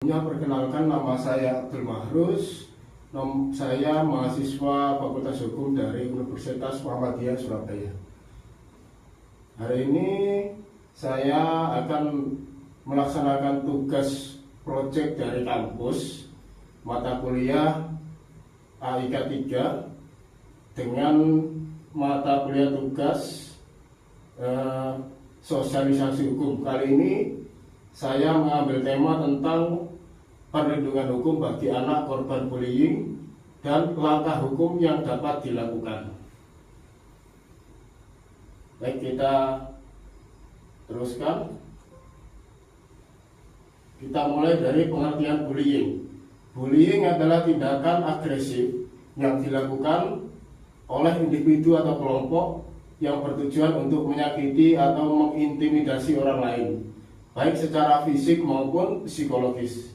Sebelumnya perkenalkan, nama saya Abdul Mahrus. Saya mahasiswa Fakultas Hukum dari Universitas Muhammadiyah Surabaya. Hari ini saya akan melaksanakan tugas proyek dari kampus mata kuliah AIK 3 dengan mata kuliah tugas sosialisasi hukum. Kali ini saya mengambil tema tentang perlindungan hukum bagi anak korban bullying dan langkah hukum yang dapat dilakukan. Baik, kita teruskan. Kita mulai dari pengertian bullying. Bullying adalah tindakan agresif yang dilakukan oleh individu atau kelompok yang bertujuan untuk menyakiti atau mengintimidasi orang lain, baik secara fisik maupun psikologis.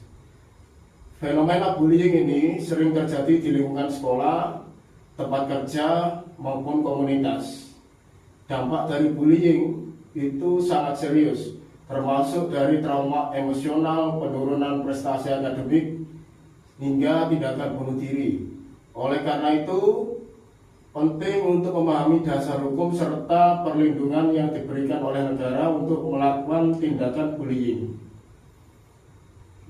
Fenomena bullying ini sering terjadi di lingkungan sekolah, tempat kerja, maupun komunitas. Dampak dari bullying itu sangat serius, termasuk dari trauma emosional, penurunan prestasi akademik, hingga tindakan bunuh diri. Oleh karena itu, penting untuk memahami dasar hukum serta perlindungan yang diberikan oleh negara untuk melakukan tindakan bullying.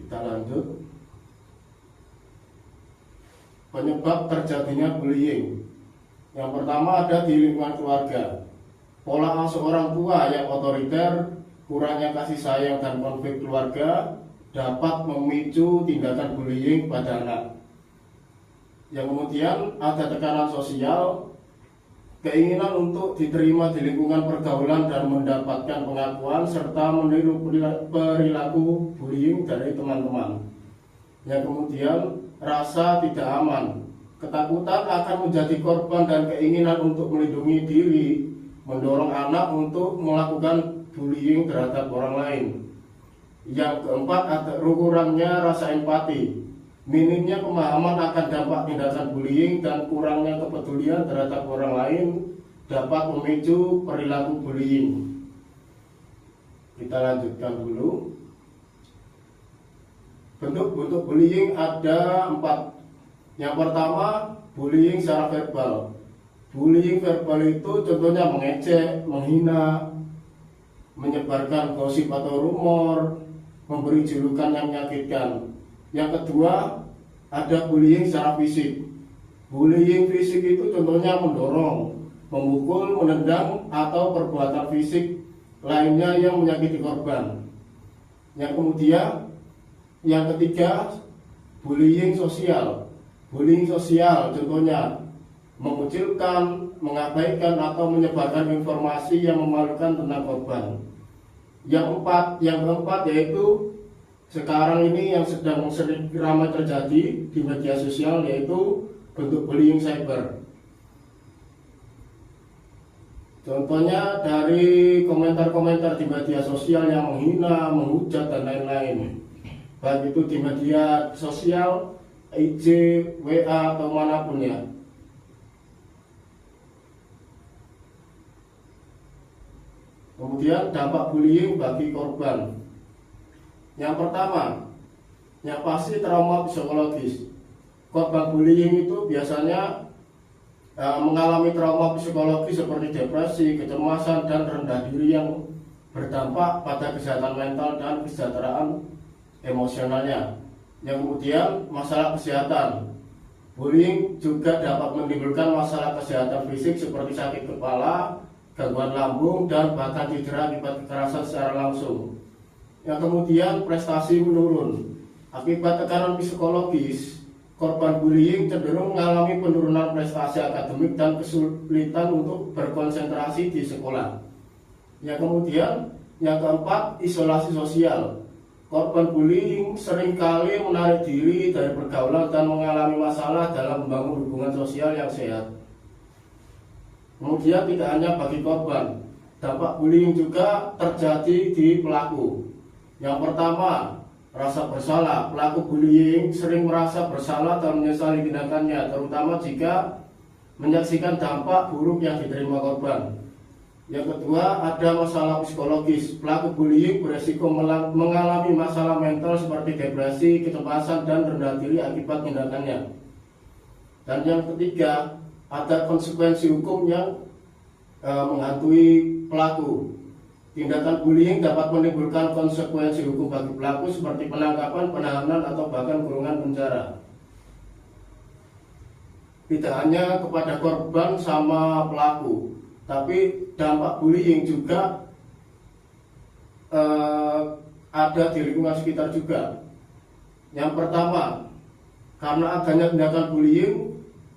Kita lanjut. Penyebab terjadinya bullying. Yang pertama ada di lingkungan keluarga. Pola asuh orang tua yang otoriter, kurangnya kasih sayang dan konflik keluarga dapat memicu tindakan bullying pada anak. Yang kemudian ada tekanan sosial, keinginan untuk diterima di lingkungan pergaulan dan mendapatkan pengakuan serta meniru perilaku bullying dari teman-teman. Yang kemudian rasa tidak aman, ketakutan akan menjadi korban dan keinginan untuk melindungi diri mendorong anak untuk melakukan bullying terhadap orang lain. Yang keempat ada kurangnya rasa empati. Minimnya pemahaman akan dampak tindakan bullying dan kurangnya kepedulian terhadap orang lain dapat memicu perilaku bullying. Kita lanjutkan dulu. Bentuk-bentuk bullying ada 4. Yang pertama, bullying secara verbal. Bullying verbal itu contohnya mengejek, menghina, menyebarkan gosip atau rumor, memberi julukan yang menyakitkan. Yang kedua, ada bullying secara fisik. Bullying fisik itu contohnya mendorong, memukul, menendang, atau perbuatan fisik lainnya yang menyakiti korban. Yang ketiga, bullying sosial. Bullying sosial contohnya mengucilkan, mengabaikan, atau menyebarkan informasi yang memalukan tentang korban. Yang keempat yaitu sekarang ini yang sedang sering ramai terjadi di media sosial, yaitu bentuk bullying cyber. Contohnya dari komentar-komentar di media sosial yang menghina, menghujat, dan lain-lain. Baik itu di media sosial, IG, WA, atau manapun ya. Kemudian dampak bullying bagi korban. Yang pertama, yang pasti trauma psikologis. Korban bullying itu biasanya mengalami trauma psikologis seperti depresi, kecemasan, dan rendah diri yang berdampak pada kesehatan mental dan kesejahteraan emosionalnya. Yang kemudian masalah kesehatan. Bullying juga dapat menimbulkan masalah kesehatan fisik seperti sakit kepala, gangguan lambung, dan bahkan cedera akibat kekerasan secara langsung. Yang kemudian prestasi menurun. Akibat tekanan psikologis, korban bullying cenderung mengalami penurunan prestasi akademik dan kesulitan untuk berkonsentrasi di sekolah. Yang keempat, isolasi sosial. Korban bullying seringkali menarik diri dari pergaulan dan mengalami masalah dalam membangun hubungan sosial yang sehat. Kemudian tidak hanya bagi korban, dampak bullying juga terjadi di pelaku. Yang pertama, rasa bersalah. Pelaku bullying sering merasa bersalah dan menyesali tindakannya, terutama jika menyaksikan dampak buruk yang diterima korban. Yang kedua, ada masalah psikologis. Pelaku bullying beresiko mengalami masalah mental seperti depresi, kecemasan, dan rendah diri akibat tindakannya. Dan yang ketiga, ada konsekuensi hukum yang menghantui pelaku. Tindakan bullying dapat menimbulkan konsekuensi hukum bagi pelaku seperti penangkapan, penahanan, atau bahkan kurungan penjara. Tidak hanya kepada korban sama pelaku, tapi dampak bullying juga ada di lingkungan sekitar juga. Yang pertama, karena adanya tindakan bullying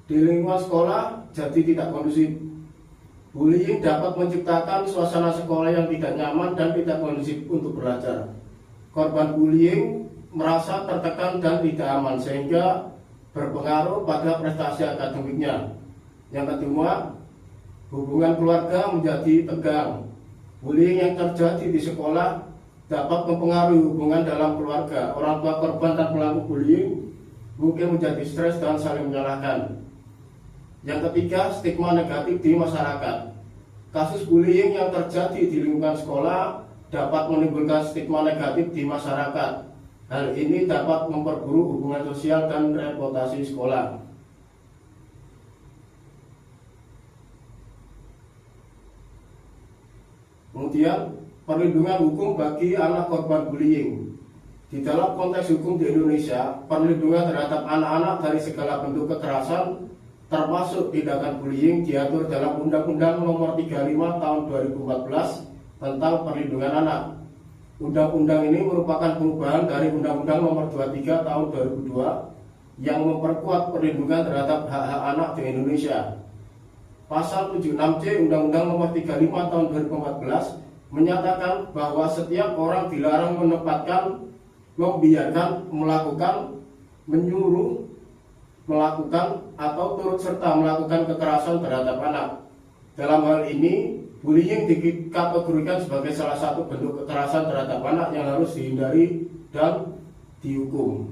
di lingkungan sekolah jadi tidak kondusif. Bullying dapat menciptakan suasana sekolah yang tidak nyaman dan tidak kondusif untuk belajar. Korban bullying merasa tertekan dan tidak aman sehingga berpengaruh pada prestasi akademiknya. Yang kedua, hubungan keluarga menjadi tegang. Bullying yang terjadi di sekolah dapat mempengaruhi hubungan dalam keluarga. Orang tua korban dan pelaku bullying mungkin menjadi stres dan saling menyalahkan. Yang ketiga, stigma negatif di masyarakat. Kasus bullying yang terjadi di lingkungan sekolah dapat menimbulkan stigma negatif di masyarakat. Hal ini dapat memperburuk hubungan sosial dan reputasi sekolah. Kemudian, perlindungan hukum bagi anak korban bullying. Di dalam konteks hukum di Indonesia, perlindungan terhadap anak-anak dari segala bentuk kekerasan termasuk tindakan bullying diatur dalam Undang-Undang Nomor 35 Tahun 2014 tentang Perlindungan Anak. Undang-undang ini merupakan perubahan dari Undang-Undang Nomor 23 Tahun 2002 yang memperkuat perlindungan terhadap hak-hak anak di Indonesia. Pasal 76C Undang-Undang Nomor 35 Tahun 2014 menyatakan bahwa setiap orang dilarang menempatkan, membiarkan, melakukan, menyuruh, melakukan, atau turut serta melakukan kekerasan terhadap anak. Dalam hal ini, bullying dikategorikan sebagai salah satu bentuk kekerasan terhadap anak yang harus dihindari dan dihukum.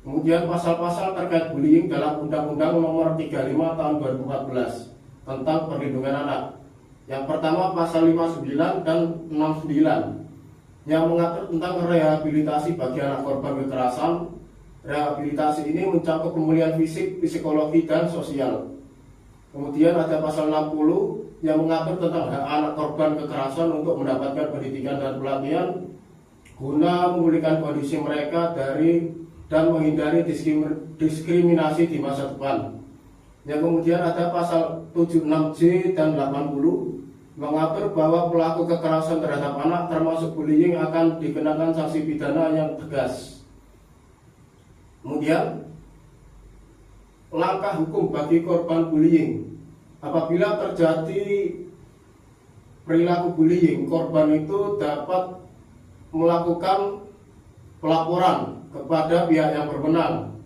Kemudian pasal-pasal terkait bullying dalam Undang-Undang Nomor 35 Tahun 2014 tentang perlindungan anak. Yang pertama pasal 59 dan 69 yang mengatur tentang rehabilitasi bagi anak korban kekerasan. Rehabilitasi ini mencakup pemulihan fisik, psikologi, dan sosial. Kemudian ada pasal 60 yang mengatur tentang hak anak korban kekerasan untuk mendapatkan pendidikan dan pelatihan guna memulihkan kondisi mereka dari dan menghindari diskriminasi di masa depan. Yang kemudian ada pasal 76C dan 80 mengatur bahwa pelaku kekerasan terhadap anak termasuk bullying akan dikenakan sanksi pidana yang tegas. Kemudian langkah hukum bagi korban bullying. Apabila terjadi perilaku bullying, korban itu dapat melakukan pelaporan kepada pihak yang berwenang.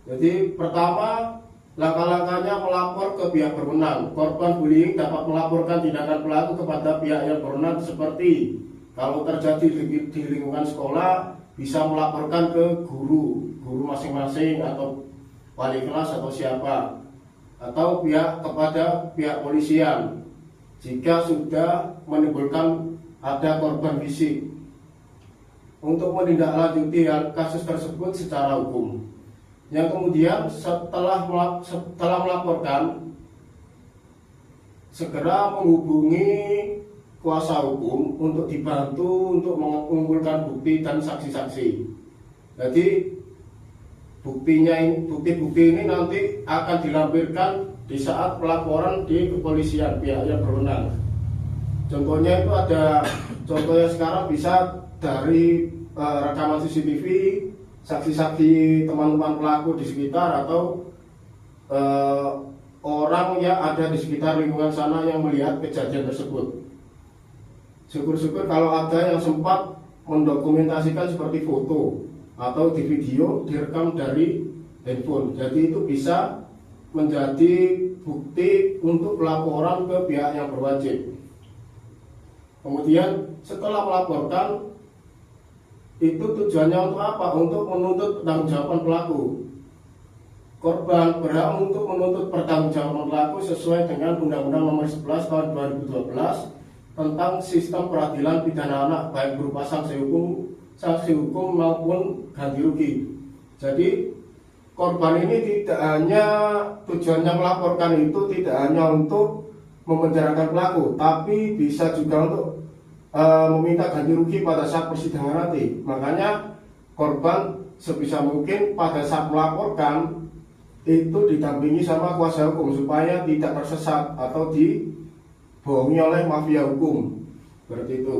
Jadi pertama, langkah-langkahnya melapor ke pihak berwenang. Korban bullying dapat melaporkan tindakan pelaku kepada pihak yang berwenang seperti kalau terjadi di lingkungan sekolah bisa melaporkan ke guru masing-masing atau wali kelas atau siapa, atau kepada pihak polisian jika sudah menimbulkan ada korban fisik untuk menindaklanjuti kasus tersebut secara hukum. Yang kemudian setelah melaporkan segera menghubungi kuasa hukum untuk dibantu untuk mengumpulkan bukti dan saksi-saksi. Jadi bukti-bukti ini nanti akan dilampirkan di saat pelaporan di kepolisian pihak yang berwenang. Contohnya itu ada, contohnya sekarang bisa dari rekaman CCTV, saksi-saksi teman-teman pelaku di sekitar atau orang yang ada di sekitar lingkungan sana yang melihat kejadian tersebut. Syukur-syukur kalau ada yang sempat mendokumentasikan seperti foto atau di video direkam dari handphone. Jadi itu bisa menjadi bukti untuk pelaporan ke pihak yang berwajib. Kemudian setelah melaporkan, itu tujuannya untuk apa? Untuk menuntut pertanggungjawaban pelaku. korban berhak untuk menuntut pertanggungjawaban pelaku sesuai dengan Undang-Undang Nomor 11 Tahun 2012 tentang sistem peradilan pidana anak, baik berupa sanksi hukum maupun ganti rugi. Jadi korban ini tidak hanya tujuannya melaporkan itu tidak hanya untuk memenjarakan pelaku, tapi bisa juga untuk meminta ganti rugi pada saat persidangan nanti. Makanya korban sebisa mungkin pada saat melaporkan itu didampingi sama kuasa hukum supaya tidak tersesat atau dibohongi oleh mafia hukum, seperti itu.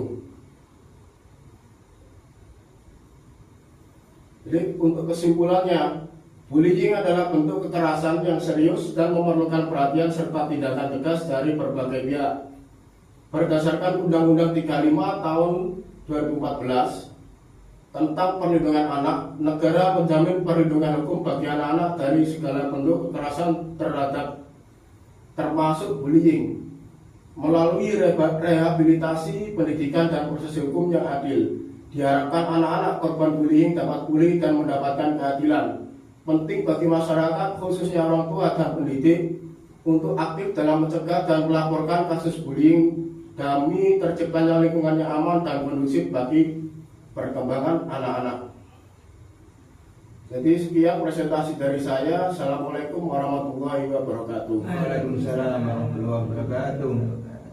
Jadi untuk kesimpulannya, bullying adalah bentuk kekerasan yang serius dan memerlukan perhatian serta tindakan tegas dari berbagai pihak. Berdasarkan Undang-Undang 35 Tahun 2014 tentang perlindungan anak, negara menjamin perlindungan hukum bagi anak-anak dari segala bentuk kekerasan termasuk bullying melalui rehabilitasi, pendidikan, dan proses hukum yang adil. Diharapkan anak-anak korban bullying dapat pulih dan mendapatkan keadilan. Penting bagi masyarakat, khususnya orang tua dan pendidik, untuk aktif dalam mencegah dan melaporkan kasus bullying demi terciptanya lingkungan yang aman dan kondusif bagi perkembangan anak-anak. Jadi sekian presentasi dari saya. Assalamualaikum warahmatullahi wabarakatuh. Waalaikumsalam warahmatullahi wabarakatuh.